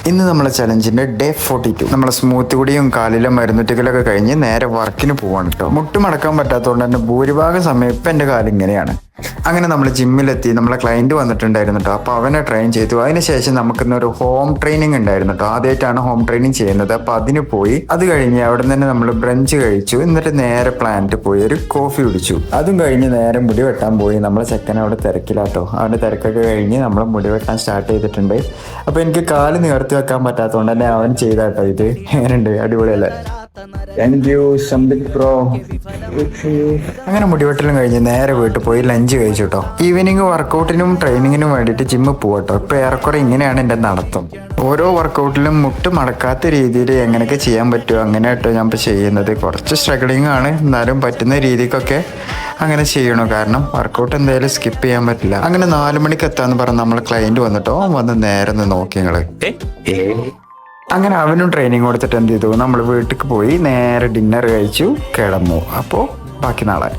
ഇന്ന് നമ്മളെ ചലഞ്ചിന്റെ ഡേ 42 നമ്മളെ സ്മൂത്ത് കൂടിയും കാലിലെ മരുന്നുറ്റികളൊക്കെ കഴിഞ്ഞ് നേരെ വർക്കിന് പോവാണ് കേട്ടോ. മുട്ട് മടക്കാൻ പറ്റാത്തതുകൊണ്ട് തന്നെ ഭൂരിഭാഗം സമയം ഇപ്പം എൻ്റെ കാലം ഇങ്ങനെയാണ്. അങ്ങനെ നമ്മൾ ജിമ്മിലെത്തി, നമ്മളെ ക്ലയന്റ് വന്നിട്ടുണ്ടായിരുന്നു കേട്ടോ. അപ്പോൾ അവനെ ട്രെയിൻ ചെയ്തു. അതിനുശേഷം നമുക്കിന്നൊരു ഹോം ട്രെയിനിങ് ഉണ്ടായിരുന്നു കേട്ടോ. ആദ്യമായിട്ടാണ് ഹോം ട്രെയിനിങ് ചെയ്യുന്നത്. അപ്പോൾ അതിന് പോയി. അത് കഴിഞ്ഞ് അവിടെ തന്നെ നമ്മൾ ബ്രഞ്ച് കഴിച്ചു. എന്നിട്ട് നേരെ പ്ലാന്റ് പോയി ഒരു കോഫി കുടിച്ചു. അതും കഴിഞ്ഞ് നേരെ മുടി വെട്ടാൻ പോയി. നമ്മളെ ചെക്കൻ അവിടെ തിരക്കിലാട്ടോ. അവൻ്റെ തിരക്കൊക്കെ കഴിഞ്ഞ് നമ്മൾ മുടി വെട്ടാൻ സ്റ്റാർട്ട് ചെയ്തിട്ടുണ്ട്. അപ്പോൾ എനിക്ക് കാല് നിവർത്തി വെക്കാൻ പറ്റാത്തതുകൊണ്ട് തന്നെ അവൻ ചെയ്താട്ടോ. ഇത് എങ്ങനെയുണ്ട്? അടിപൊളിയല്ലേ? Thank you Sambit bro. അങ്ങനെ മുടിവെട്ടലും കഴിഞ്ഞ് നേരെ വീട്ടിൽ പോയി ലഞ്ച് കഴിച്ചു കേട്ടോ. ഈവനിങ് വർക്കൗട്ടിനും ട്രെയിനിങ്ങിനും വേണ്ടിയിട്ട് ജിമ്മിൽ പോകട്ടോ. ഇപ്പൊ ഏറെക്കുറെ ഇങ്ങനെയാണ് എൻ്റെ നടത്തം. ഓരോ വർക്കൗട്ടിലും മുട്ട് മടക്കാത്ത രീതിയിൽ എങ്ങനെയൊക്കെ ചെയ്യാൻ പറ്റുമോ അങ്ങനെ കേട്ടോ ഞാൻ ഇപ്പോൾ ചെയ്യുന്നത്. കുറച്ച് സ്ട്രഗിളിങ് ആണ്, എന്നാലും പറ്റുന്ന രീതിക്കൊക്കെ അങ്ങനെ ചെയ്യണോ. കാരണം വർക്കൗട്ട് എന്തായാലും സ്കിപ്പ് ചെയ്യാൻ പറ്റില്ല. അങ്ങനെ 4 മണിക്ക് എത്താന്ന് പറഞ്ഞ് നമ്മളെ ക്ലയന്റ് വന്നിട്ടോ. വന്ന് നേരെ ഒന്ന് നോക്കി ഞങ്ങള്. അങ്ങനെ അവനും ട്രെയിനിങ് കൊടുത്തിട്ട് എന്ത് ചെയ്തു, നമ്മൾ വീട്ടിൽ പോയി നേരെ ഡിന്നർ കഴിച്ചു, കിടന്നു. അപ്പോൾ ബാക്കി നാളെ.